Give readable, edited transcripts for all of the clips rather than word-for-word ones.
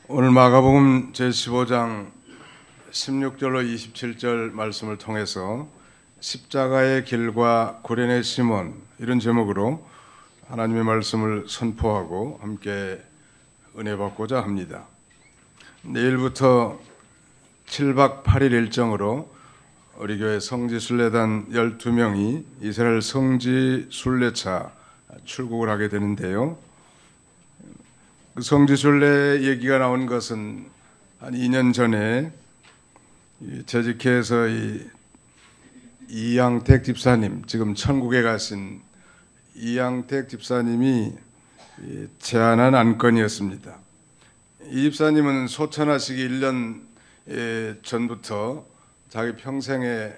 오늘 마가복음 제15장 16절로 27절 말씀을 통해서 십자가의 길과 구련의 시몬, 이런 제목으로 하나님의 말씀을 선포하고 함께 은혜 받고자 합니다. 내일부터 7박 8일 일정으로 우리 교회 성지순례단 12명이 이스라엘 성지순례차 출국을 하게 되는데요. 그 성지순례 얘기가 나온 것은 한 2년 전에 재직회에서 이양택 집사님, 지금 천국에 가신 이양택 집사님이 제안한 안건이었습니다. 이 집사님은 소천하시기 1년 전부터 자기 평생에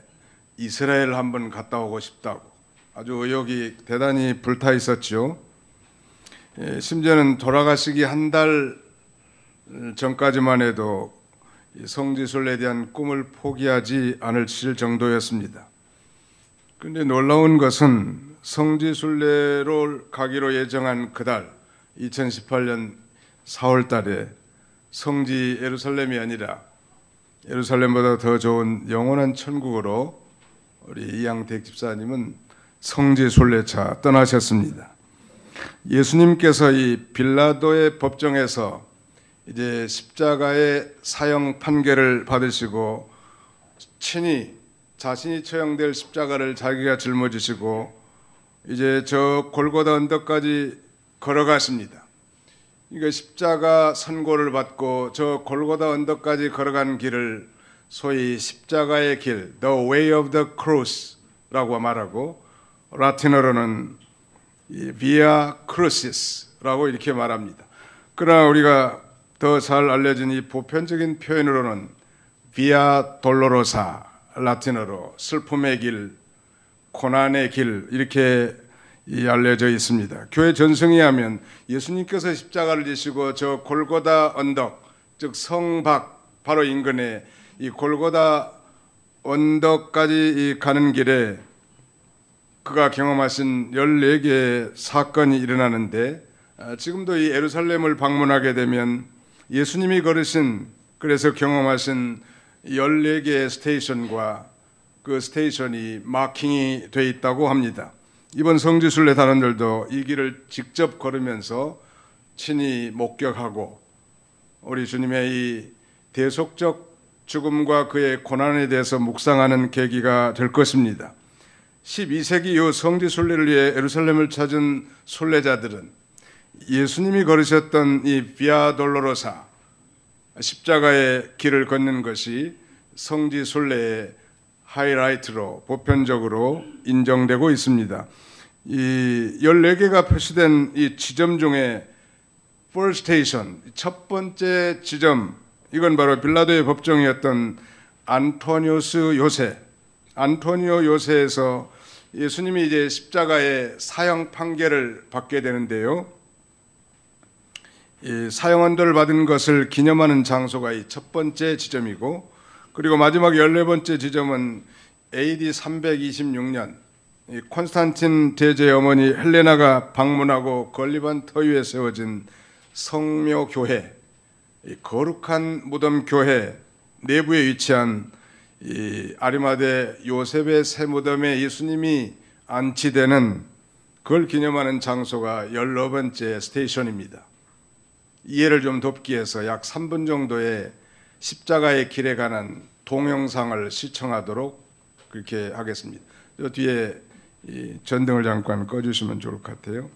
이스라엘 한번 갔다 오고 싶다고 아주 의욕이 대단히 불타 있었죠. 심지어는 돌아가시기 한 달 전까지만 해도 성지순례에 대한 꿈을 포기하지 않을 정도였습니다. 그런데 놀라운 것은 성지순례로 가기로 예정한 그달 2018년 4월 달에 성지 예루살렘이 아니라 예루살렘보다 더 좋은 영원한 천국으로 우리 이양택 집사님은 성지순례차 떠나셨습니다. 예수님께서 이 빌라도의 법정에서 이제 십자가의 사형 판결을 받으시고 친히 자신이 처형될 십자가를 자기가 짊어지시고 이제 저 골고다 언덕까지 걸어가십니다. 그러니까 십자가 선고를 받고 저 골고다 언덕까지 걸어간 길을 소위 십자가의 길, The Way of the Cross라고 말하고 라틴어로는 Via Crucis라고 이렇게 말합니다. 그러나 우리가 더 잘 알려진 이 보편적인 표현으로는 Via Dolorosa, 라틴어로 슬픔의 길, 고난의 길, 이렇게 알려져 있습니다. 교회 전승에 하면 예수님께서 십자가를 지시고 저 골고다 언덕, 즉 성박 바로 인근에 이 골고다 언덕까지 가는 길에 그가 경험하신 14개의 사건이 일어나는데, 지금도 이 예루살렘을 방문하게 되면 예수님이 걸으신, 그래서 경험하신 14개의 스테이션과 그 스테이션이 마킹이 되어 있다고 합니다. 이번 성지순례 단원들도 이 길을 직접 걸으면서 친히 목격하고 우리 주님의 이 대속적 죽음과 그의 고난에 대해서 묵상하는 계기가 될 것입니다. 12세기 이후 성지순례를 위해 예루살렘을 찾은 순례자들은 예수님이 걸으셨던 이 비아 돌로로사, 십자가의 길을 걷는 것이 성지순례의 하이라이트로 보편적으로 인정되고 있습니다. 이 14개가 표시된 이 지점 중에 First Station, 첫 번째 지점, 이건 바로 빌라도의 법정이었던 안토니오스 요새, 안토니오 요새에서 예수님이 이제 십자가의 사형 판결을 받게 되는데요. 이 사형 언도를 받은 것을 기념하는 장소가 이 첫 번째 지점이고, 그리고 마지막 14번째 지점은 AD 326년 콘스탄틴 대제의 어머니 헬레나가 방문하고 건립한 터위에 세워진 성묘교회, 거룩한 무덤 교회 내부에 위치한 이 아리마대 요셉의 새 무덤에 예수님이 안치되는, 그걸 기념하는 장소가 14번째 스테이션입니다. 이해를 좀 돕기 위해서 약 3분 정도의 십자가의 길에 관한 동영상을 시청하도록 그렇게 하겠습니다. 저 뒤에 이 전등을 잠깐 꺼주시면 좋을 것 같아요.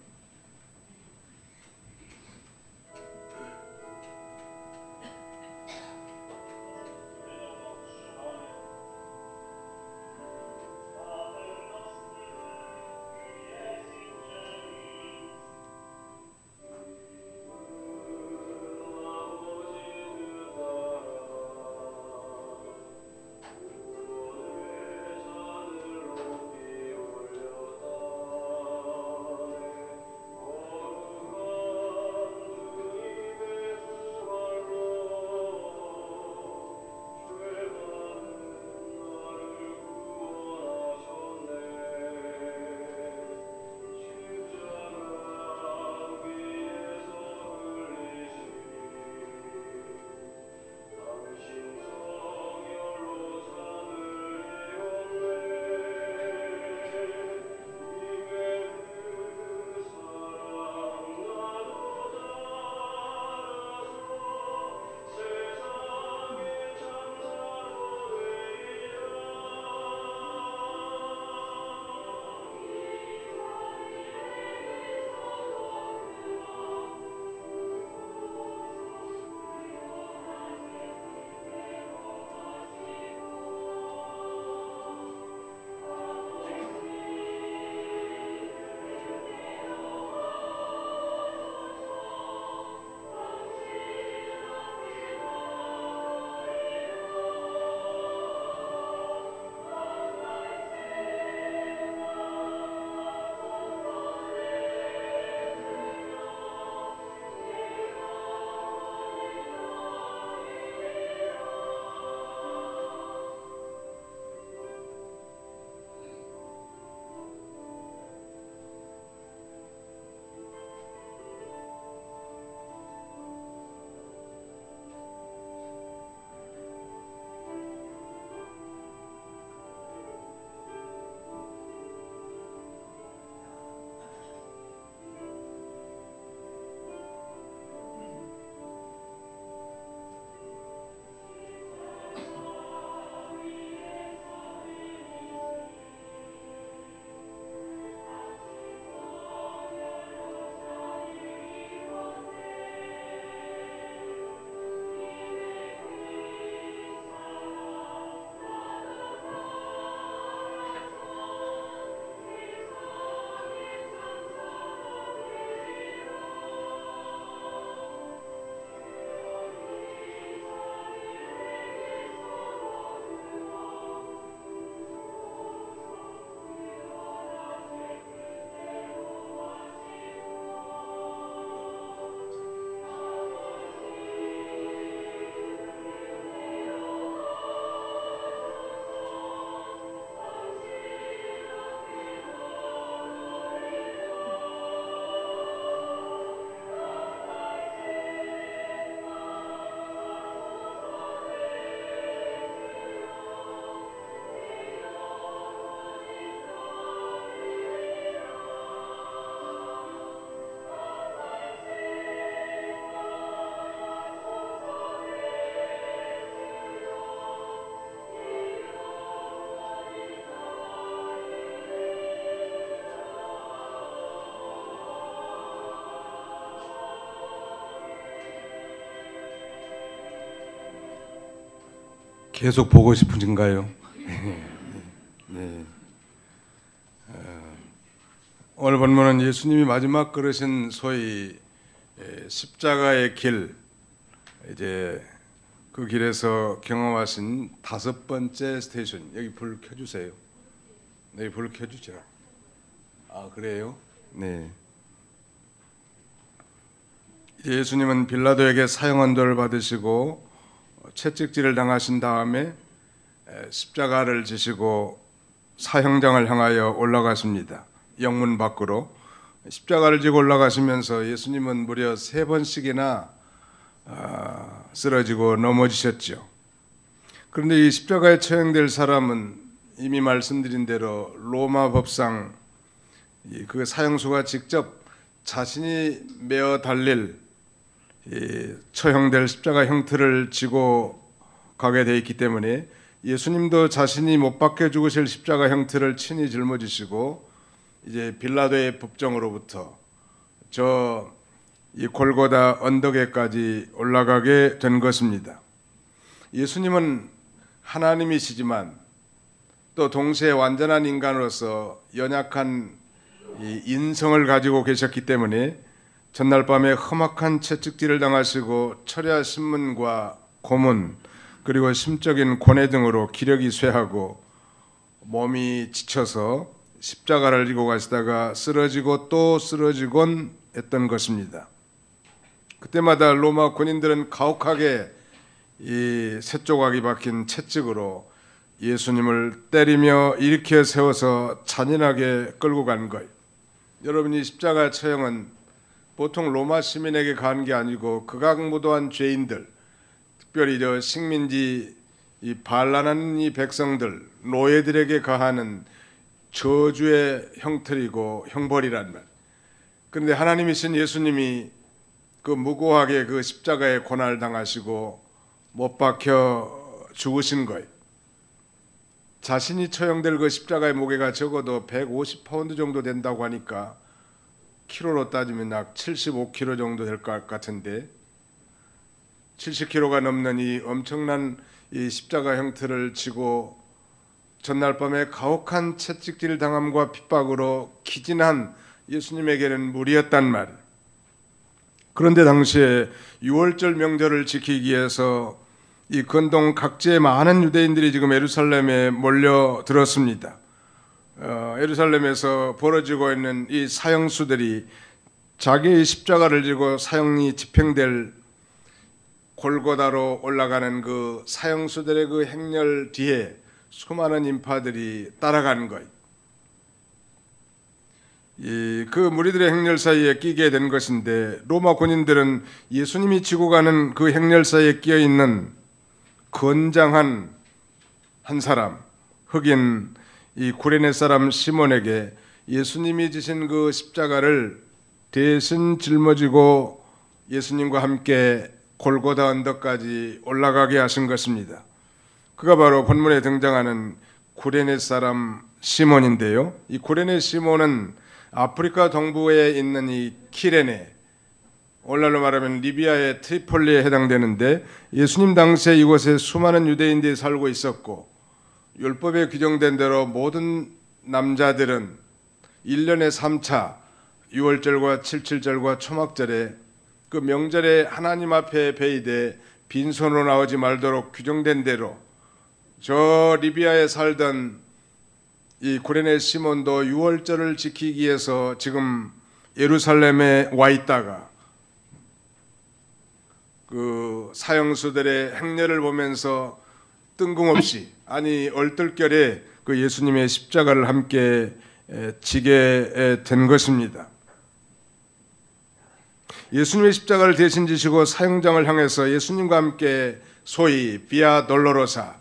계속 보고 싶으신가요? 네. 오늘 본문은 예수님이 마지막 걸으신 소위 십자가의 길, 이제 그 길에서 경험하신 5번째 스테이션. 여기 불 켜주세요. 네, 불 켜주죠. 아, 그래요? 네. 예수님은 빌라도에게 사형언도를 받으시고 채찍질을 당하신 다음에 십자가를 지시고 사형장을 향하여 올라가십니다. 영문 밖으로 십자가를 지고 올라가시면서 예수님은 무려 3번씩이나 쓰러지고 넘어지셨죠. 그런데 이 십자가에 처형될 사람은 이미 말씀드린 대로 로마 법상 그 사형수가 직접 자신이 메어 달릴 처형될 십자가 형틀을 지고 가게 돼 있기 때문에 예수님도 자신이 못 박혀 죽으실 십자가 형틀을 친히 짊어지시고 이제 빌라도의 법정으로부터 이 골고다 언덕에까지 올라가게 된 것입니다. 예수님은 하나님이시지만 또 동시에 완전한 인간으로서 연약한 이 인성을 가지고 계셨기 때문에 전날 밤에 험악한 채찍질을 당하시고 철야 신문과 고문 그리고 심적인 고뇌 등으로 기력이 쇠하고 몸이 지쳐서 십자가를 지고 가시다가 쓰러지고 또 쓰러지곤 했던 것입니다. 그때마다 로마 군인들은 가혹하게 이 쇠조각이 박힌 채찍으로 예수님을 때리며 일으켜 세워서 잔인하게 끌고 간 거예요. 여러분이 십자가 처형은 보통 로마 시민에게 가한 게 아니고 극악무도한 죄인들, 특별히 식민지 이 반란한 이 백성들, 노예들에게 가하는 저주의 형틀이고 형벌이란 말. 그런데 하나님이신 예수님이 그 무고하게 그 십자가에 고난을 당하시고 못 박혀 죽으신 거예요. 자신이 처형될 그 십자가의 무게가 적어도 150파운드 정도 된다고 하니까 키로로 따지면 약 75kg 정도 될 것 같은데 70kg가 넘는 이 엄청난 이 십자가 형틀을 지고 전날 밤에 가혹한 채찍질 당함과 핍박으로 기진한 예수님에게는 무리였단 말이에요. 그런데 당시에 6월절 명절을 지키기 위해서 이 근동 각지의 많은 유대인들이 지금 예루살렘에 몰려들었습니다. 예루살렘에서 벌어지고 있는 이 사형수들이 자기의 십자가를 지고 사형이 집행될 골고다로 올라가는 그 사형수들의 그 행렬 뒤에 수많은 인파들이 따라간 거예요. 그 무리들의 행렬 사이에 끼게 된 것인데 로마 군인들은 예수님이 지고 가는 그 행렬 사이에 끼어 있는 건장한 한 사람, 흑인 이 구레네 사람 시몬에게 예수님이 지신 그 십자가를 대신 짊어지고 예수님과 함께 골고다 언덕까지 올라가게 하신 것입니다. 그가 바로 본문에 등장하는 구레네 사람 시몬인데요. 이 구레네 시몬은 아프리카 동부에 있는 이 키레네, 오늘날로 말하면 리비아의 트리폴리에 해당되는데 예수님 당시에 이곳에 수많은 유대인들이 살고 있었고 율법에 규정된 대로 모든 남자들은 1년에 3차 6월절과 77절과 초막절에 그 명절에 하나님 앞에 베이되 빈손으로 나오지 말도록 규정된 대로 저 리비아에 살던 이 구레네 시몬도 6월절을 지키기 위해서 지금 예루살렘에 와 있다가 그 사형수들의 행렬을 보면서 뜬금없이 아니 얼떨결에 그 예수님의 십자가를 함께 지게 된 것입니다. 예수님의 십자가를 대신 지시고 사형장을 향해서 예수님과 함께 소위 비아 돌로로사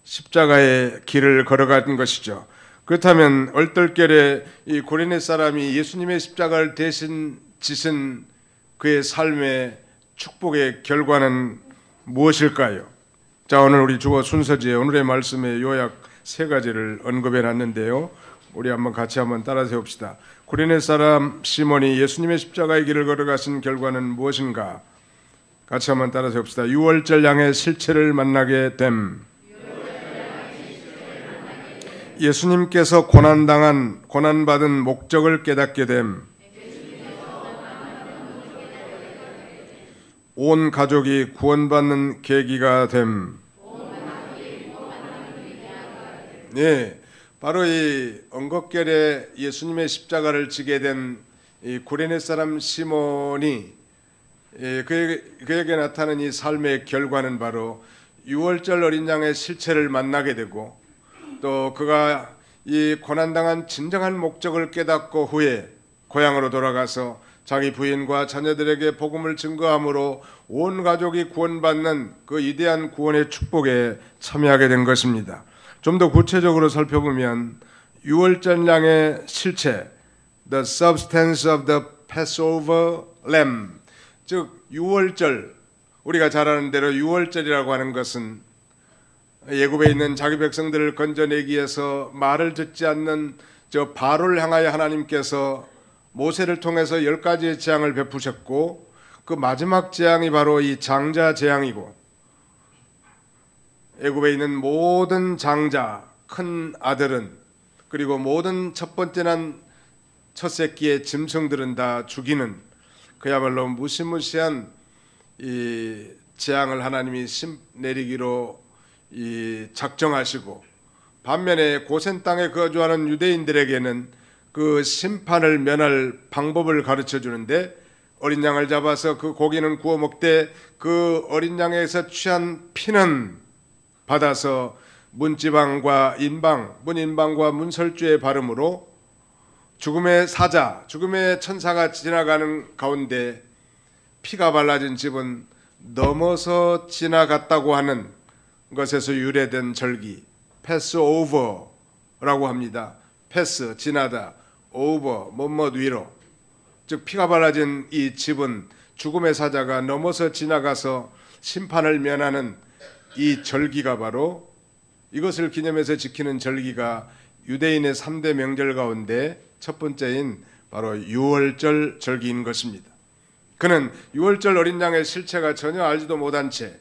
십자가의 길을 걸어간 것이죠. 그렇다면 얼떨결에 이 구레네 사람이 예수님의 십자가를 대신 지신 그의 삶의 축복의 결과는 무엇일까요? 자, 오늘 우리 주어 순서지에 오늘의 말씀의 요약 3가지를 언급해 놨는데요. 우리 한번 같이 한번 따라 세웁시다. 구레네 사람 시몬이 예수님의 십자가의 길을 걸어가신 결과는 무엇인가? 같이 한번 따라서 해봅시다. 유월절 양의 실체를 만나게 됨. 예수님께서 고난받은 목적을 깨닫게 됨. 온 가족이 구원받는 계기가 됨. 네, 바로 이 언급결에 예수님의 십자가를 지게 된 이 구레네 사람 시몬이 그에게 나타난 이 삶의 결과는 바로 유월절 어린 양의 실체를 만나게 되고, 또 그가 이 고난당한 진정한 목적을 깨닫고 후에 고향으로 돌아가서 자기 부인과 자녀들에게 복음을 증거함으로 온 가족이 구원받는 그 위대한 구원의 축복에 참여하게 된 것입니다. 좀 더 구체적으로 살펴보면 유월절 양의 실체, the substance of the Passover lamb, 즉 유월절, 우리가 잘 아는 대로 유월절이라고 하는 것은 애굽에 있는 자기 백성들을 건져내기 위해서 말을 듣지 않는 저 바로를 향하여 하나님께서 모세를 통해서 10가지의 재앙을 베푸셨고, 그 마지막 재앙이 바로 이 장자 재앙이고, 애굽에 있는 모든 장자, 큰 아들은, 그리고 모든 첫 번째 난 첫 새끼의 짐승들은 다 죽이는, 그야말로 무시무시한 이 재앙을 하나님이 내리기로 이 작정하시고, 반면에 고센 땅에 거주하는 유대인들에게는 그 심판을 면할 방법을 가르쳐 주는데, 어린 양을 잡아서 그 고기는 구워 먹되 그 어린 양에서 취한 피는 받아서 문지방과 문인방과 문설주에 바름으로 죽음의 사자, 죽음의 천사가 지나가는 가운데 피가 발라진 집은 넘어서 지나갔다고 하는 것에서 유래된 절기, 패스오버라고 합니다. 패스, 지나다, 오버, 뭐뭐 위로, 즉 피가 발라진 이 집은 죽음의 사자가 넘어서 지나가서 심판을 면하는 이 절기가 바로, 이것을 기념해서 지키는 절기가 유대인의 3대 명절 가운데 첫 번째인 바로 유월절 절기인 것입니다. 그는 유월절 어린 양의 실체가 전혀 알지도 못한 채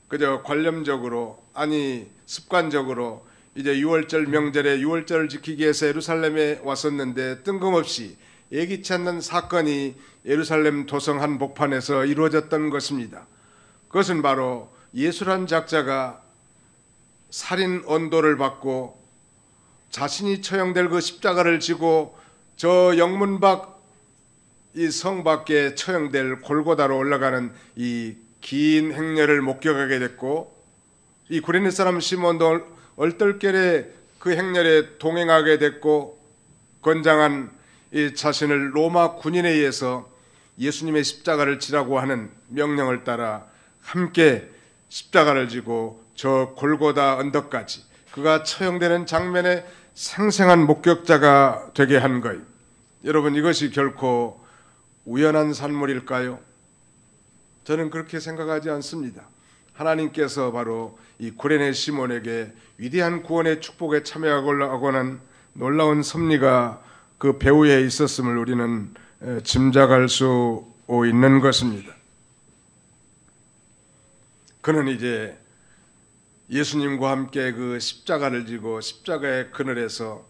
그저 관념적으로, 아니 습관적으로 이제 유월절 명절에 유월절을 지키기 위해서 예루살렘에 왔었는데, 뜬금없이 예기치 않는 사건이 예루살렘 도성 한 복판에서 이루어졌던 것입니다. 그것은 바로 예수란 작자가 살인 언도를 받고 자신이 처형될 그 십자가를 지고 저 영문 밖 이 성 밖에 처형될 골고다로 올라가는 이 긴 행렬을 목격하게 됐고, 이 구레네 사람 시몬도 얼떨결에 그 행렬에 동행하게 됐고, 건장한 이 자신을 로마 군인에 의해서 예수님의 십자가를 지라고 하는 명령을 따라 함께 십자가를 지고 저 골고다 언덕까지 그가 처형되는 장면의 생생한 목격자가 되게 한 것. 여러분, 이것이 결코 우연한 산물일까요? 저는 그렇게 생각하지 않습니다. 하나님께서 바로 이 구레네 시몬에게 위대한 구원의 축복에 참여하고 하는 놀라운 섭리가 그 배후에 있었음을 우리는 짐작할 수 있는 것입니다. 그는 이제 예수님과 함께 그 십자가를 지고 십자가의 그늘에서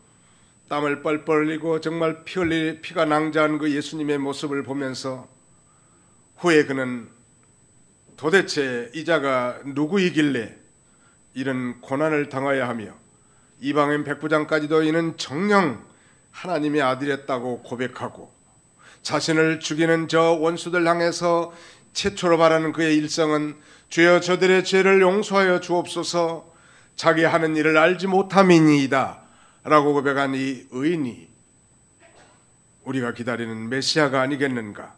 땀을 뻘뻘 흘리고 정말 피가 낭자한 그 예수님의 모습을 보면서 후에 그는 도대체 이 자가 누구이길래 이런 고난을 당해야 하며 이방인 백부장까지도 이는 정녕 하나님의 아들이었다고 고백하고, 자신을 죽이는 저 원수들 향해서 최초로 바라는 그의 일성은 주여 저들의 죄를 용서하여 주옵소서, 자기 하는 일을 알지 못함이니이다 라고 고백한 이 의인이 우리가 기다리는 메시아가 아니겠는가?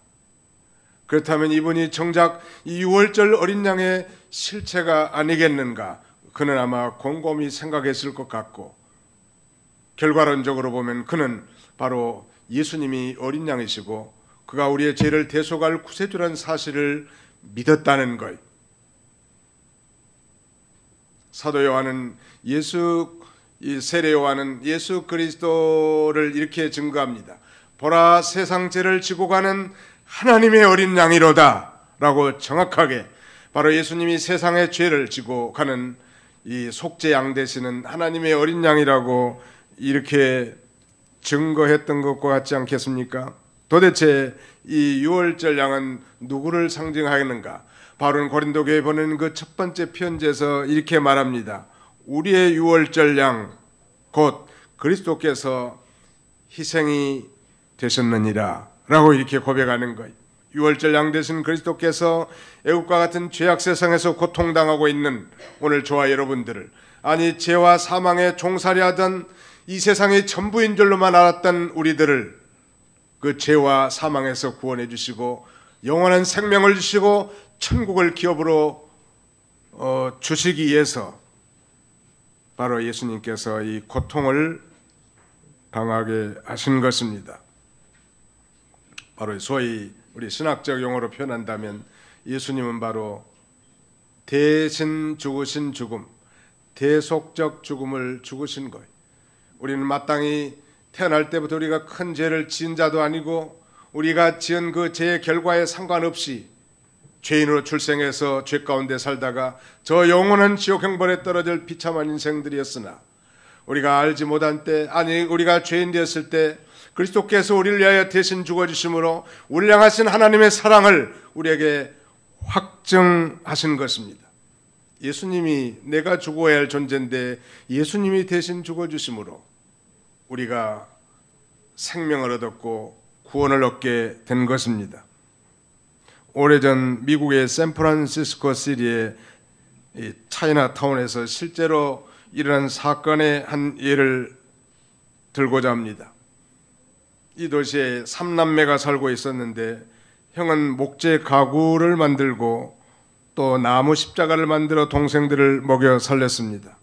그렇다면 이분이 정작 이 유월절 어린 양의 실체가 아니겠는가? 그는 아마 곰곰이 생각했을 것 같고, 결과론적으로 보면 그는 바로 예수님이 어린 양이시고 그가 우리의 죄를 대속할 구세주라는 사실을 믿었다는 것. 사도 요한은 세례 요한은 예수 그리스도를 이렇게 증거합니다. 보라, 세상 죄를 지고 가는 하나님의 어린 양이로다 라고 정확하게 바로 예수님이 세상의 죄를 지고 가는 이 속죄양 되시는 하나님의 어린 양이라고 이렇게 증거했던 것과 같지 않겠습니까? 도대체 이 유월절 양은 누구를 상징하는가? 바울은 고린도 교회에 보내는 그 첫 번째 편지에서 이렇게 말합니다. 우리의 유월절 양 곧 그리스도께서 희생이 되셨느니라 라고 이렇게 고백하는 거예요. 유월절 양 되신 그리스도께서 애국과 같은 죄악 세상에서 고통당하고 있는 오늘 저와 여러분들을, 아니 죄와 사망에 종살이하던 이 세상의 전부인 줄로만 알았던 우리들을 그 죄와 사망에서 구원해 주시고 영원한 생명을 주시고 천국을 기업으로 주시기 위해서 바로 예수님께서 이 고통을 당하게 하신 것입니다. 바로 소위 우리 신학적 용어로 표현한다면 예수님은 바로 대신 죽으신 죽음, 대속적 죽음을 죽으신 거예요. 우리는 마땅히 태어날 때부터 우리가 큰 죄를 지은 자도 아니고 우리가 지은 그 죄의 결과에 상관없이 죄인으로 출생해서 죄 가운데 살다가 저 영원한 지옥 형벌에 떨어질 비참한 인생들이었으나 우리가 알지 못한 때, 아니 우리가 죄인 되었을 때 그리스도께서 우리를 위하여 대신 죽어주심으로 우리를 향하신 하나님의 사랑을 우리에게 확증하신 것입니다. 예수님이 내가 죽어야 할 존재인데 예수님이 대신 죽어주심으로 우리가 생명을 얻었고 구원을 얻게 된 것입니다. 오래전 미국의 샌프란시스코 시리의 차이나타운에서 실제로 일어난 사건의 한 예를 들고자 합니다. 이 도시에 3남매가 살고 있었는데 형은 목재 가구를 만들고 또 나무 십자가를 만들어 동생들을 먹여 살렸습니다.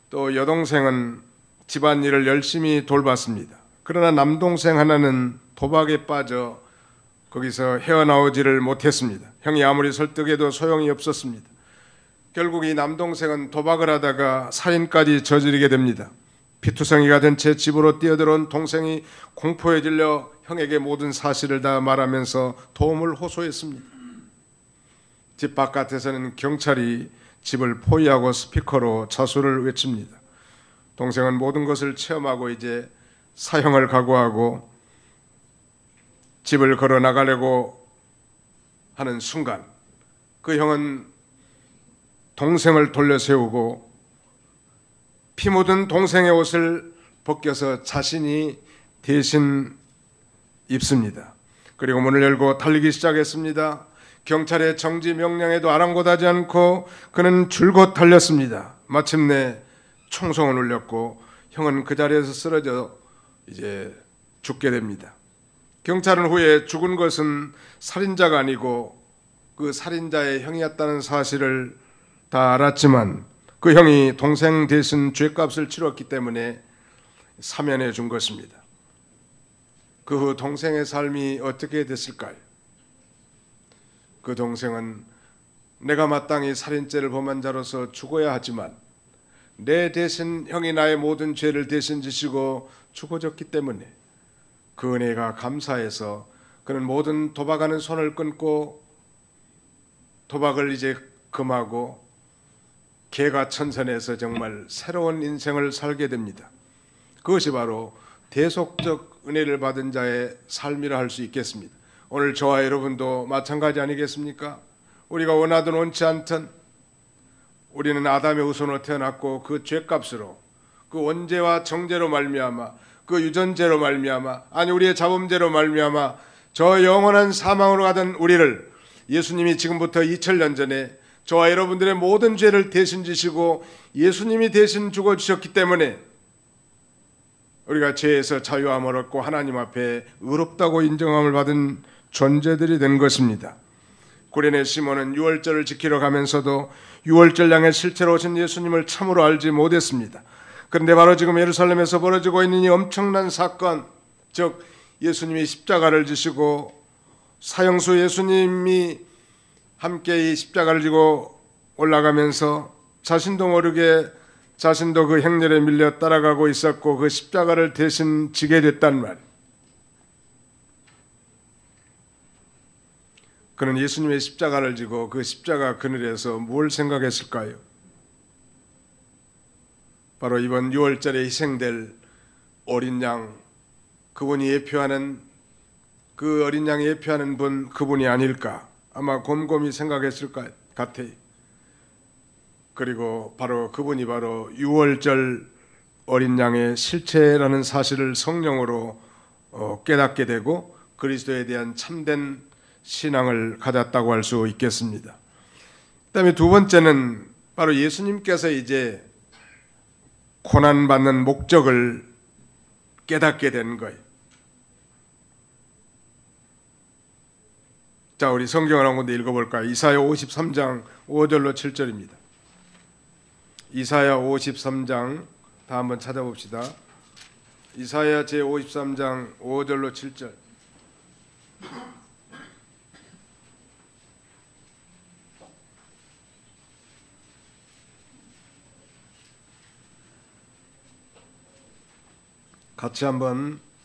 또 여동생은 집안일을 열심히 돌봤습니다. 그러나 남동생 하나는 도박에 빠져 거기서 헤어나오지를 못했습니다. 형이 아무리 설득해도 소용이 없었습니다. 결국 이 남동생은 도박을 하다가 살인까지 저지르게 됩니다. 피투성이가 된 채 집으로 뛰어들어온 동생이 공포에 질려 형에게 모든 사실을 다 말하면서 도움을 호소했습니다. 집 바깥에서는 경찰이 집을 포위하고 스피커로 자수를 외칩니다. 동생은 모든 것을 체험하고 이제 사형을 각오하고 집을 걸어 나가려고 하는 순간 그 형은 동생을 돌려세우고 피 묻은 동생의 옷을 벗겨서 자신이 대신 입습니다. 그리고 문을 열고 달리기 시작했습니다. 경찰의 정지 명령에도 아랑곳하지 않고 그는 줄곧 달렸습니다. 마침내 총성을 울렸고 형은 그 자리에서 쓰러져 이제 죽게 됩니다. 경찰은 후에 죽은 것은 살인자가 아니고 그 살인자의 형이었다는 사실을 다 알았지만 그 형이 동생 대신 죄값을 치렀기 때문에 사면해 준 것입니다. 그 후 동생의 삶이 어떻게 됐을까요? 그 동생은 내가 마땅히 살인죄를 범한 자로서 죽어야 하지만 내 대신 형이 나의 모든 죄를 대신 지시고 죽어졌기 때문에 그 은혜가 감사해서 그는 모든 도박하는 손을 끊고 도박을 이제 금하고 개가천선해서 정말 새로운 인생을 살게 됩니다. 그것이 바로 대속적 은혜를 받은 자의 삶이라 할 수 있겠습니다. 오늘 저와 여러분도 마찬가지 아니겠습니까? 우리가 원하든 원치 않든 우리는 아담의 후손으로 태어났고 그 죄값으로 그 원죄와 정죄로 말미암아 그 유전죄로 말미암아 아니 우리의 자범죄로 말미암아 저 영원한 사망으로 가던 우리를 예수님이 지금부터 2000년 전에 저와 여러분들의 모든 죄를 대신 지시고 예수님이 대신 죽어주셨기 때문에 우리가 죄에서 자유함을 얻고 하나님 앞에 의롭다고 인정함을 받은 존재들이 된 것입니다. 구레네 시몬은 유월절을 지키러 가면서도 유월절 양에 실제로 오신 예수님을 참으로 알지 못했습니다. 그런데 바로 지금 예루살렘에서 벌어지고 있는 이 엄청난 사건, 즉 예수님이 십자가를 지시고 사형수 예수님이 함께 이 십자가를 지고 올라가면서 자신도 모르게 자신도 그 행렬에 밀려 따라가고 있었고 그 십자가를 대신 지게 됐단 말이에요. 그는 예수님의 십자가를 지고 그 십자가 그늘에서 뭘 생각했을까요? 바로 이번 6월절에 희생될 어린 양, 그분이 예표하는, 그 어린 양이 예표하는 분, 그분이 아닐까 아마 곰곰이 생각했을 것 같아요. 그리고 바로 그분이 바로 6월절 어린 양의 실체라는 사실을 성령으로 깨닫게 되고 그리스도에 대한 참된 신앙을 가졌다고 할 수 있겠습니다. 그다음에 두 번째는 바로 예수님께서 이제 고난받는 목적을 깨닫게 된 거예요. 자, 우리 성경을 한 군데 읽어볼까요? 이사야 53장 5절로 7절입니다. 이사야 53장 다 한번 찾아봅시다. 이사야 제53장 5절로 7절.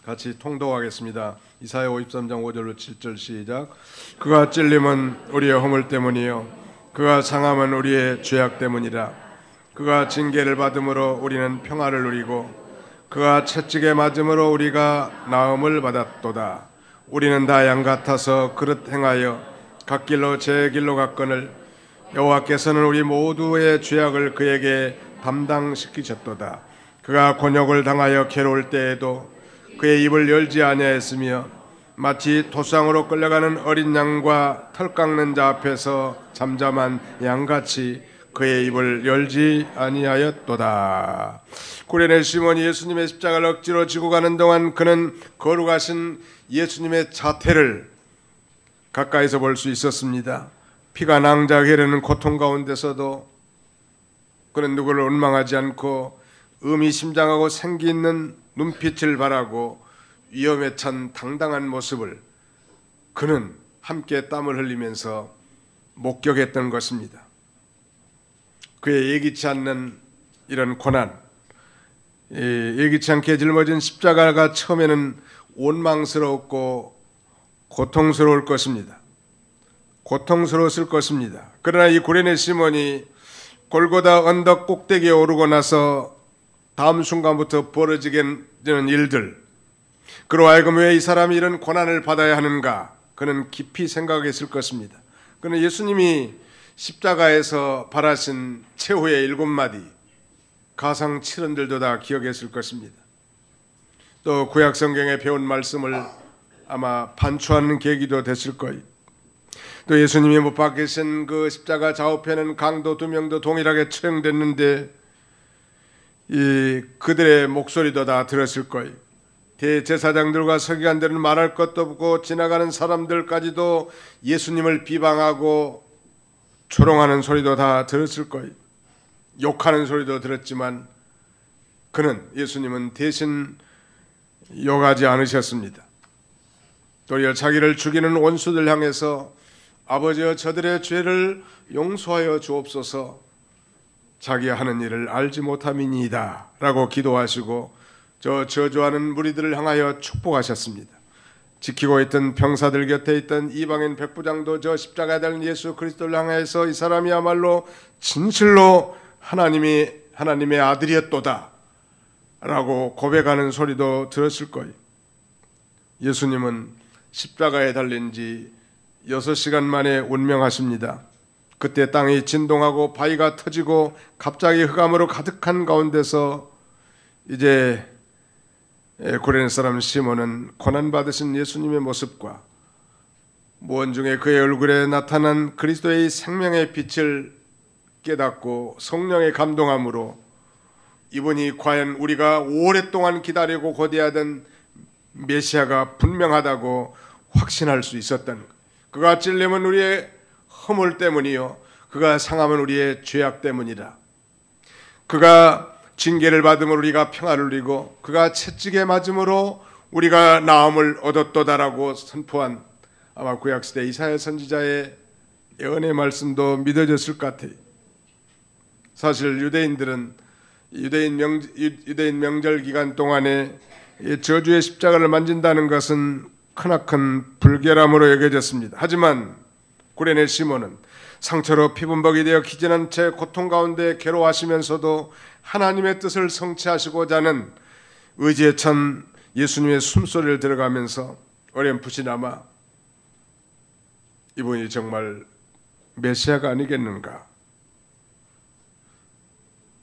같이 통독하겠습니다. 이사야 53장 5절로 7절 시작. 그가 찔림은 우리의 허물 때문이요 그가 상함은 우리의 죄악 때문이라. 그가 징계를 받음으로 우리는 평화를 누리고 그가 채찍에 맞음으로 우리가 나음을 받았도다. 우리는 다 양 같아서 그릇 행하여 각 길로 제 길로 갔거늘 여호와께서는 우리 모두의 죄악을 그에게 담당시키셨도다. 그가 곤욕을 당하여 괴로울 때에도 그의 입을 열지 아니하였으며 마치 토상으로 끌려가는 어린 양과 털 깎는 자 앞에서 잠잠한 양같이 그의 입을 열지 아니하였도다. 구레네 시몬이 예수님의 십자가를 억지로 지고 가는 동안 그는 거룩하신 예수님의 자태를 가까이서 볼 수 있었습니다. 피가 낭자하게 흐르는 고통 가운데서도 그는 누구를 원망하지 않고 의미심장하고 생기 있는 눈빛을 바라고 위험에 찬 당당한 모습을 그는 함께 땀을 흘리면서 목격했던 것입니다. 그의 예기치 않는 이런 고난, 예기치 않게 짊어진 십자가가 처음에는 원망스럽고 고통스러울 것입니다. 고통스러웠을 것입니다. 그러나 이 구레네 시몬이 골고다 언덕 꼭대기에 오르고 나서 다음 순간부터 벌어지게 되는 일들, 그로 하여금 왜 이 사람이 이런 고난을 받아야 하는가, 그는 깊이 생각했을 것입니다. 그는 예수님이 십자가에서 바라신 최후의 7마디 가상 7언들도 다 기억했을 것입니다. 또 구약 성경에 배운 말씀을 아마 반추하는 계기도 됐을 거예요. 또 예수님이 못 박히신 그 십자가 좌우편은 강도 2명도 동일하게 처형됐는데 이 그들의 목소리도 다 들었을 거예요. 대제사장들과 서기관들은 말할 것도 없고 지나가는 사람들까지도 예수님을 비방하고 조롱하는 소리도 다 들었을 거예요. 욕하는 소리도 들었지만 그는, 예수님은 대신 욕하지 않으셨습니다. 도리어 자기를 죽이는 원수들 향해서 아버지여 저들의 죄를 용서하여 주옵소서, 자기 하는 일을 알지 못함이니이다 라고 기도하시고 저 저주하는 무리들을 향하여 축복하셨습니다. 지키고 있던 병사들 곁에 있던 이방인 백부장도 저 십자가에 달린 예수 그리스도를 향해서 이 사람이야말로 진실로 하나님의 아들이었도다 라고 고백하는 소리도 들었을 거예요. 예수님은 십자가에 달린 지 6시간 만에 운명하십니다. 그때 땅이 진동하고 바위가 터지고 갑자기 흑암으로 가득한 가운데서 이제 구레네 사람 시몬은 고난받으신 예수님의 모습과 무언 중에 그의 얼굴에 나타난 그리스도의 생명의 빛을 깨닫고 성령의 감동함으로 이분이 과연 우리가 오랫동안 기다리고 고대하던 메시아가 분명하다고 확신할 수 있었던 것. 그가 찔림은 우리의 허물 때문이요 그가 상함은 우리의 죄악 때문이라. 그가 징계를 받음으로 우리가 평화를 누리고 그가 채찍에 맞음으로 우리가 나음을 얻었도다라고 선포한 아마 구약시대 이사야 선지자의 예언의 말씀도 믿어졌을 것 같아요. 사실 유대인들은 유대인 명절 기간 동안에 저주의 십자가를 만진다는 것은 크나큰 불결함으로 여겨졌습니다. 하지만 구레네 시몬은 상처로 피분벅이 되어 기진한 채 고통 가운데 괴로워하시면서도 하나님의 뜻을 성취하시고자 하는 의지에 찬 예수님의 숨소리를 들어가면서 어렴풋이나마 이분이 정말 메시아가 아니겠는가,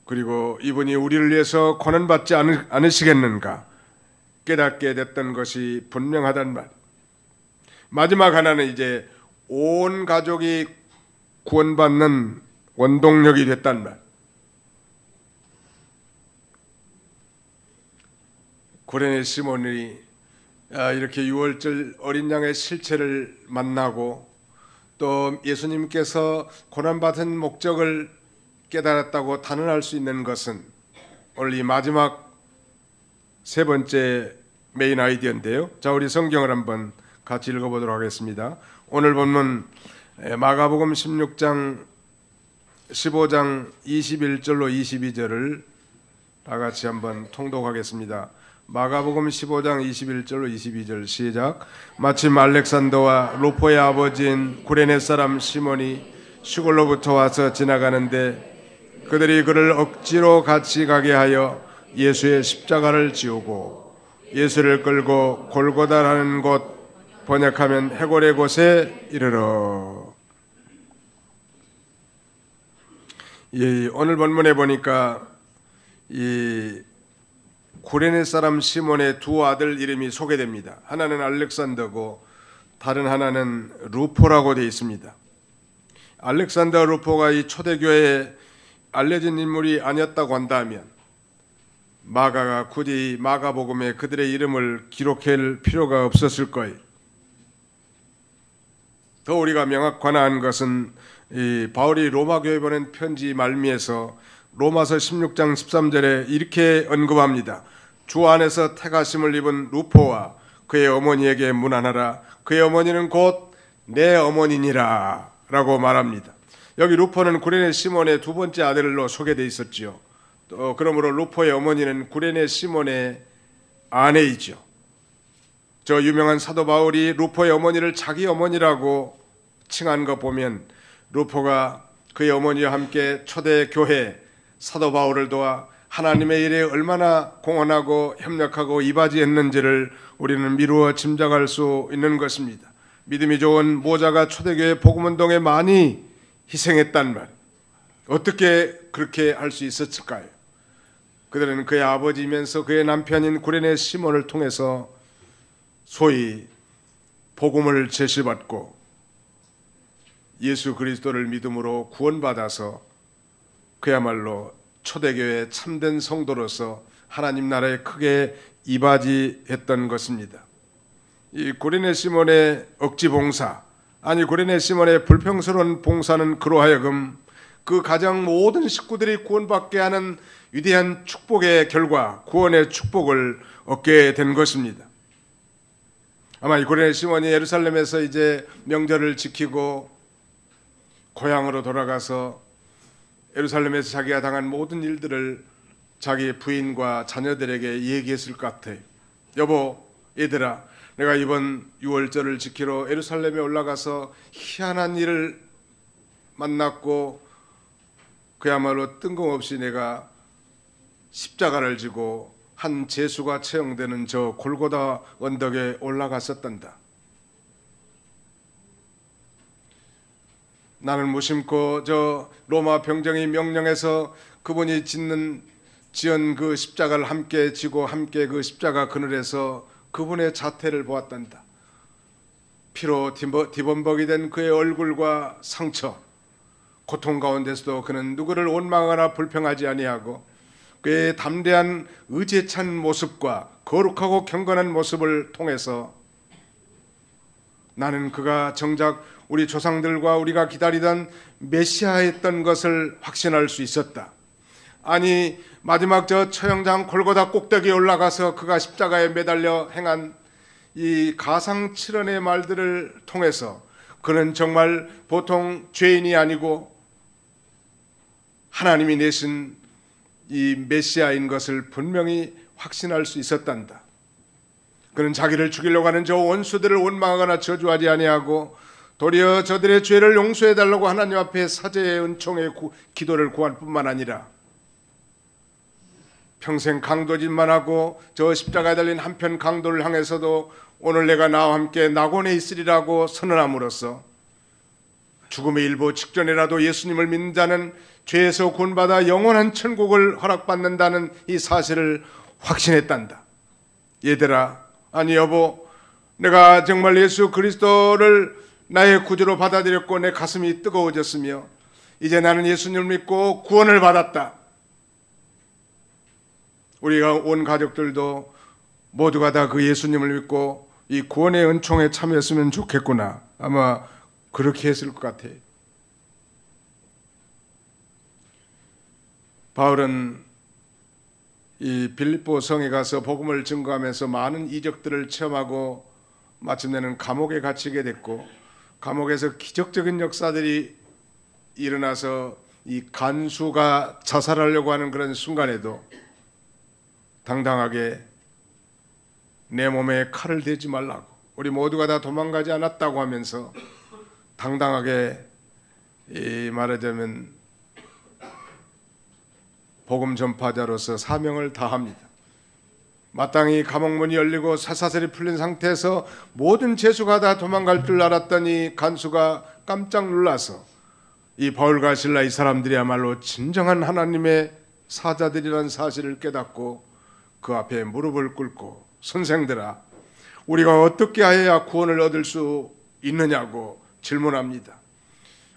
그리고 이분이 우리를 위해서 고난받지 않으시겠는가 깨닫게 됐던 것이 분명하단 말. 마지막 하나는 이제 온 가족이 구원받는 원동력이 됐단 말. 구레네 시몬이 이렇게 유월절 어린 양의 실체를 만나고 또 예수님께서 고난받은 목적을 깨달았다고 단언할 수 있는 것은 오늘 이 마지막 세 번째 메인 아이디어인데요. 자, 우리 성경을 한번 같이 읽어보도록 하겠습니다. 오늘 본문 마가복음 16장 15장 21절로 22절을 다 같이 한번 통독하겠습니다. 마가복음 15장 21절로 22절 시작. 마침 알렉산더와 루포의 아버지인 구레네 사람 시몬이 시골로부터 와서 지나가는데 그들이 그를 억지로 같이 가게 하여 예수의 십자가를 지우고 예수를 끌고 골고다라는 곳, 번역하면 해골의 곳에 이르러. 오늘 본문에 보니까 이 구레네 사람 시몬의 두 아들 이름이 소개됩니다. 하나는 알렉산더고 다른 하나는 루포라고 되어 있습니다. 알렉산더 루포가 이 초대교회에 알려진 인물이 아니었다고 한다면 마가가 굳이 마가복음에 그들의 이름을 기록할 필요가 없었을 거예요. 더 우리가 명확한 것은 이 바울이 로마 교회에 보낸 편지 말미에서 로마서 16장 13절에 이렇게 언급합니다. 주 안에서 택하심을 입은 루포와 그의 어머니에게 문안하라. 그의 어머니는 곧 내 어머니니라 라고 말합니다. 여기 루포는 구레네 시몬의 두 번째 아들로 소개되어 있었지요. 또 그러므로 루포의 어머니는 구레네 시몬의 아내이죠. 저 유명한 사도 바울이 루포의 어머니를 자기 어머니라고 칭한 거 보면 루포가 그의 어머니와 함께 초대교회 사도 바울을 도와 하나님의 일에 얼마나 공헌하고 협력하고 이바지했는지를 우리는 미루어 짐작할 수 있는 것입니다. 믿음이 좋은 모자가 초대교회 복음운동에 많이 희생했단 말. 어떻게 그렇게 할 수 있었을까요? 그들은 그의 아버지이면서 그의 남편인 구레네 시몬을 통해서 소위 복음을 제시받고 예수 그리스도를 믿음으로 구원받아서 그야말로 초대교회 참된 성도로서 하나님 나라에 크게 이바지했던 것입니다. 이 구레네 시몬의 억지 봉사, 아니 구레네 시몬의 불평스러운 봉사는 그로 하여금 그 가정 모든 식구들이 구원받게 하는 위대한 축복의 결과, 구원의 축복을 얻게 된 것입니다. 아마 이 구레네 시몬이 예루살렘에서 이제 명절을 지키고 고향으로 돌아가서 예루살렘에서 자기가 당한 모든 일들을 자기 부인과 자녀들에게 얘기했을 것 같아요. 여보, 얘들아, 내가 이번 유월절을 지키러 예루살렘에 올라가서 희한한 일을 만났고 그야말로 뜬금없이 내가 십자가를 지고 한 제수가 처형되는 저 골고다 언덕에 올라갔었단다. 나는 무심코 저 로마 병정이 명령해서 그분이 지은 그 십자가를 함께 지고 함께 그 십자가 그늘에서 그분의 자태를 보았단다. 피로 뒤범벅이 된 그의 얼굴과 상처, 고통 가운데서도 그는 누구를 원망하거나 불평하지 아니하고 그의 담대한 의지에 찬 모습과 거룩하고 경건한 모습을 통해서 나는 그가 정작 우리 조상들과 우리가 기다리던 메시아였던 것을 확신할 수 있었다. 아니 마지막 저 처형장 골고다 꼭대기에 올라가서 그가 십자가에 매달려 행한 이 가상칠언의 말들을 통해서 그는 정말 보통 죄인이 아니고 하나님이 내신 이 메시아인 것을 분명히 확신할 수 있었단다. 그는 자기를 죽이려고 하는 저 원수들을 원망하거나 저주하지 아니하고 도리어 저들의 죄를 용서해달라고 하나님 앞에 사죄의 은총의 기도를 구할 뿐만 아니라 평생 강도짓만 하고 저 십자가에 달린 한편 강도를 향해서도 오늘 내가 나와 함께 낙원에 있으리라고 선언함으로써 죽음의 일보 직전이라도 예수님을 믿는 자는 죄에서 구원받아 영원한 천국을 허락받는다는 이 사실을 확신했단다. 얘들아, 아니 여보, 내가 정말 예수 그리스도를 나의 구주로 받아들였고 내 가슴이 뜨거워졌으며 이제 나는 예수님을 믿고 구원을 받았다. 우리가 온 가족들도 모두가 다 그 예수님을 믿고 이 구원의 은총에 참여했으면 좋겠구나. 아마 그렇게 했을 것 같아. 바울은 이 빌립보 성에 가서 복음을 증거하면서 많은 이적들을 체험하고 마침내는 감옥에 갇히게 됐고, 감옥에서 기적적인 역사들이 일어나서 이 간수가 자살하려고 하는 그런 순간에도 당당하게 내 몸에 칼을 대지 말라고, 우리 모두가 다 도망가지 않았다고 하면서 당당하게 말하자면 복음 전파자로서 사명을 다합니다. 마땅히 감옥문이 열리고 쇠사슬이 풀린 상태에서 모든 죄수가 다 도망갈 줄 알았더니 간수가 깜짝 놀라서 이 바울과 실라 이 사람들이야말로 진정한 하나님의 사자들이라는 사실을 깨닫고 그 앞에 무릎을 꿇고 선생들아, 우리가 어떻게 해야 구원을 얻을 수 있느냐고 질문합니다.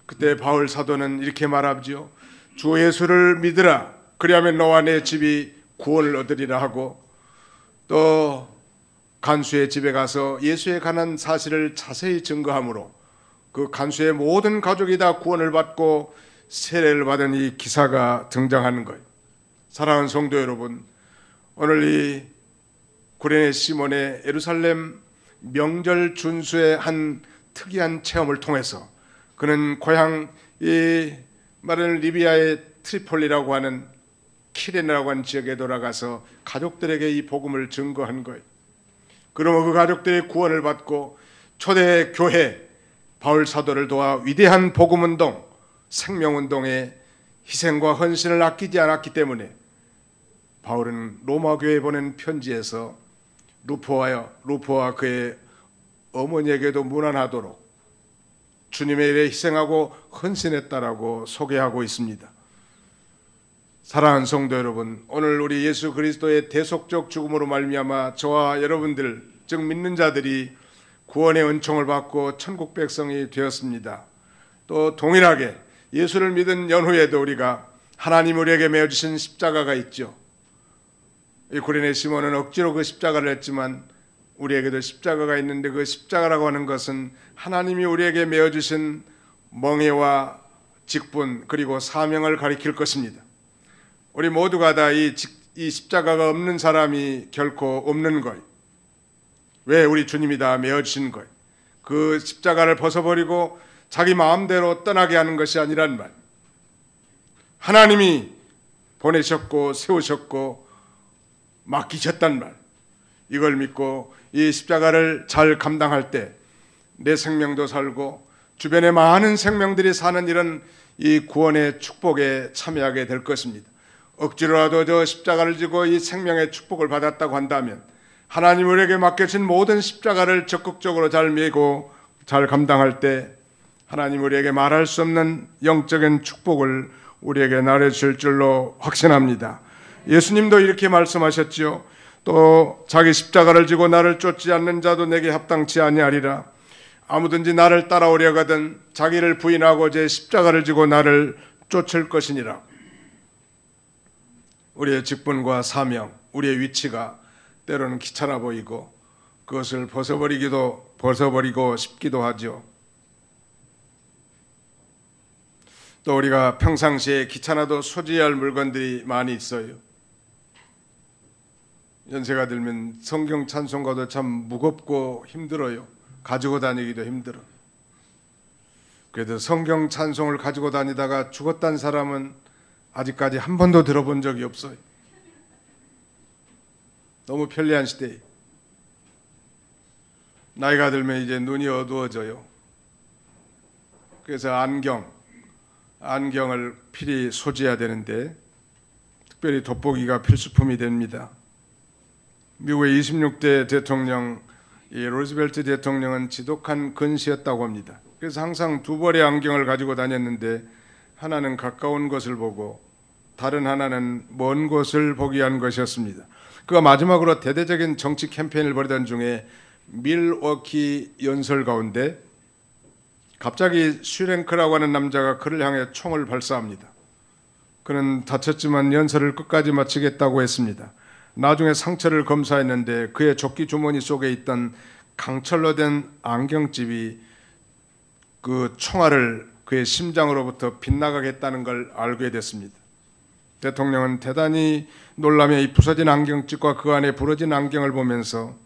그때 바울 사도는 이렇게 말하죠. 주 예수를 믿으라. 그리하면 너와 내 집이 구원을 얻으리라 하고, 또 간수의 집에 가서 예수에 관한 사실을 자세히 증거하므로 그 간수의 모든 가족이 다 구원을 받고 세례를 받은 이 기사가 등장하는 거예요. 사랑하는 성도 여러분, 오늘 이 구레네 시몬의 예루살렘 명절 준수의 한 특이한 체험을 통해서 그는 고향 이 말하는 리비아의 트리폴리라고 하는 키레네라고 하는 지역에 돌아가서 가족들에게 이 복음을 증거한 거예요. 그러면 그 가족들이 구원을 받고 초대 교회 바울 사도를 도와 위대한 복음운동, 생명운동의 희생과 헌신을 아끼지 않았기 때문에 바울은 로마 교회에 보낸 편지에서 루포와 그의 어머니에게도 무난하도록 주님의 일에 희생하고 헌신했다라고 소개하고 있습니다. 사랑하는 성도 여러분, 오늘 우리 예수 그리스도의 대속적 죽음으로 말미암아 저와 여러분들, 즉 믿는 자들이 구원의 은총을 받고 천국 백성이 되었습니다. 또 동일하게 예수를 믿은 연후에도 우리가 하나님 우리에게 메어주신 십자가가 있죠. 이 구레네 시몬은 억지로 그 십자가를 했지만 우리에게도 십자가가 있는데, 그 십자가라고 하는 것은 하나님이 우리에게 메어주신 멍에와 직분 그리고 사명을 가리킬 것입니다. 우리 모두가 다 이 십자가가 없는 사람이 결코 없는 거예요. 왜? 우리 주님이 다 메어주신 거예요. 그 십자가를 벗어버리고 자기 마음대로 떠나게 하는 것이 아니란 말. 하나님이 보내셨고 세우셨고 맡기셨단 말. 이걸 믿고 이 십자가를 잘 감당할 때 내 생명도 살고 주변의 많은 생명들이 사는 이런 이 구원의 축복에 참여하게 될 것입니다. 억지로라도 저 십자가를 지고 이 생명의 축복을 받았다고 한다면 하나님 우리에게 맡겨진 모든 십자가를 적극적으로 잘 메고 잘 감당할 때 하나님 우리에게 말할 수 없는 영적인 축복을 우리에게 나눠주실 줄로 확신합니다. 예수님도 이렇게 말씀하셨지요. 또 자기 십자가를 지고 나를 쫓지 않는 자도 내게 합당치 아니하리라. 아무든지 나를 따라오려거든 자기를 부인하고 제 십자가를 지고 나를 쫓을 것이니라. 우리의 직분과 사명, 우리의 위치가 때로는 귀찮아 보이고 그것을 벗어버리고 싶기도 하죠. 또 우리가 평상시에 귀찮아도 소지해야 할 물건들이 많이 있어요. 연세가 들면 성경 찬송가도 참 무겁고 힘들어요. 가지고 다니기도 힘들어. 그래도 성경 찬송을 가지고 다니다가 죽었다는 사람은 아직까지 한 번도 들어본 적이 없어요. 너무 편리한 시대에 나이가 들면 이제 눈이 어두워져요. 그래서 안경을 필히 소지해야 되는데 특별히 돋보기가 필수품이 됩니다. 미국의 26대 대통령 루즈벨트 대통령은 지독한 근시였다고 합니다. 그래서 항상 두 벌의 안경을 가지고 다녔는데 하나는 가까운 것을 보고 다른 하나는 먼 곳을 보기 위한 것이었습니다. 그가 마지막으로 대대적인 정치 캠페인을 벌이던 중에 밀워키 연설 가운데 갑자기 슈랭크라고 하는 남자가 그를 향해 총을 발사합니다. 그는 다쳤지만 연설을 끝까지 마치겠다고 했습니다. 나중에 상처를 검사했는데 그의 조끼 주머니 속에 있던 강철로 된 안경집이 그 총알을 그의 심장으로부터 빗나가게 했다는 걸 알게 됐습니다. 대통령은 대단히 놀라며 이 부서진 안경집과 그 안에 부러진 안경을 보면서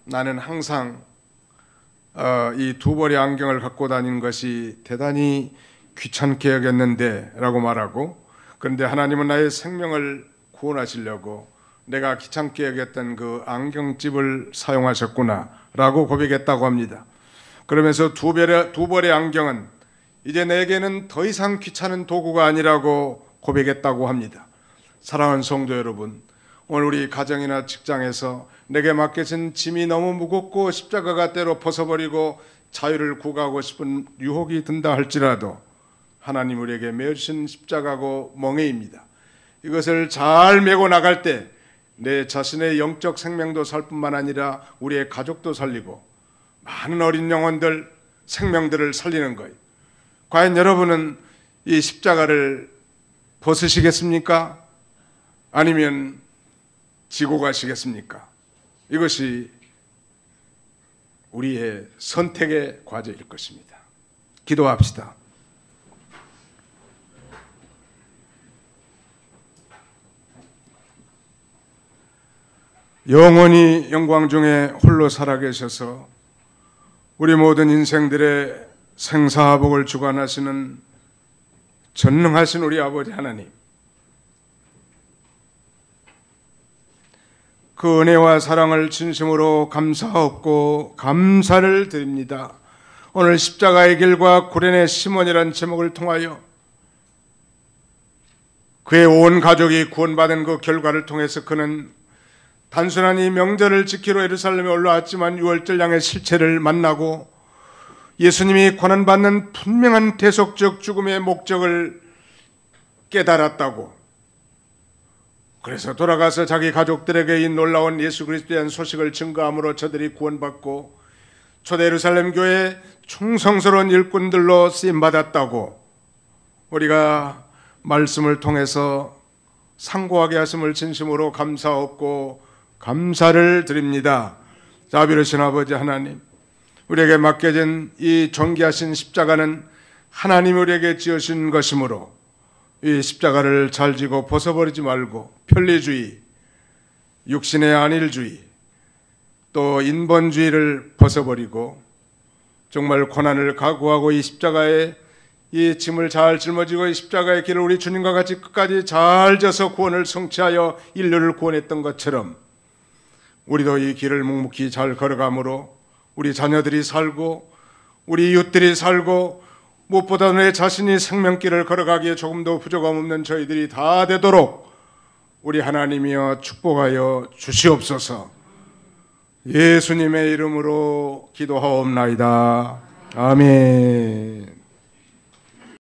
나는 항상 이 두 벌의 안경을 갖고 다니는 것이 대단히 귀찮게 여겼는데 라고 말하고, 그런데 하나님은 나의 생명을 구원하시려고 내가 귀찮게 여겼던 그 안경집을 사용하셨구나 라고 고백했다고 합니다. 그러면서 두 벌의 안경은 이제 내게는 더 이상 귀찮은 도구가 아니라고 고백했다고 합니다. 사랑하는 성도 여러분, 오늘 우리 가정이나 직장에서 내게 맡겨진 짐이 너무 무겁고 십자가가 때로 벗어버리고 자유를 구가하고 싶은 유혹이 든다 할지라도 하나님 우리에게 메어주신 십자가고 멍에입니다. 이것을 잘 메고 나갈 때 내 자신의 영적 생명도 살 뿐만 아니라 우리의 가족도 살리고 많은 어린 영혼들, 생명들을 살리는 거예요. 과연 여러분은 이 십자가를 벗으시겠습니까? 아니면 지고 가시겠습니까? 이것이 우리의 선택의 과제일 것입니다. 기도합시다. 영원히 영광 중에 홀로 살아계셔서 우리 모든 인생들의 생사복을 주관하시는 전능하신 우리 아버지 하나님, 그 은혜와 사랑을 진심으로 감사하고 감사를 드립니다. 오늘 십자가의 길과 구련의 시몬이라는 제목을 통하여 그의 온 가족이 구원받은 그 결과를 통해서 그는 단순한 이 명절을 지키러 예루살렘에 올라왔지만 유월절 양의 실체를 만나고 예수님이 고난받는 분명한 대속적 죽음의 목적을 깨달았다고, 그래서 돌아가서 자기 가족들에게 이 놀라운 예수 그리스도에 대한 소식을 증거함으로 저들이 구원받고 초대 예루살렘 교회의 충성스러운 일꾼들로 쓰임받았다고 우리가 말씀을 통해서 상고하게 하심을 진심으로 감사하고 감사를 드립니다. 자비로우신 아버지 하나님, 우리에게 맡겨진 이 존귀하신 십자가는 하나님이 우리에게 지으신 것이므로 이 십자가를 잘 지고 벗어버리지 말고 편리주의, 육신의 안일주의, 또 인본주의를 벗어버리고 정말 고난을 각오하고 이 십자가의 이 짐을 잘 짊어지고 이 십자가의 길을 우리 주님과 같이 끝까지 잘 져서 구원을 성취하여 인류를 구원했던 것처럼 우리도 이 길을 묵묵히 잘 걸어가므로 우리 자녀들이 살고 우리 이웃들이 살고 무엇보다 내 자신이 생명길을 걸어가기에 조금도 부족함 없는 저희들이 다 되도록 우리 하나님이여 축복하여 주시옵소서. 예수님의 이름으로 기도하옵나이다. 아멘.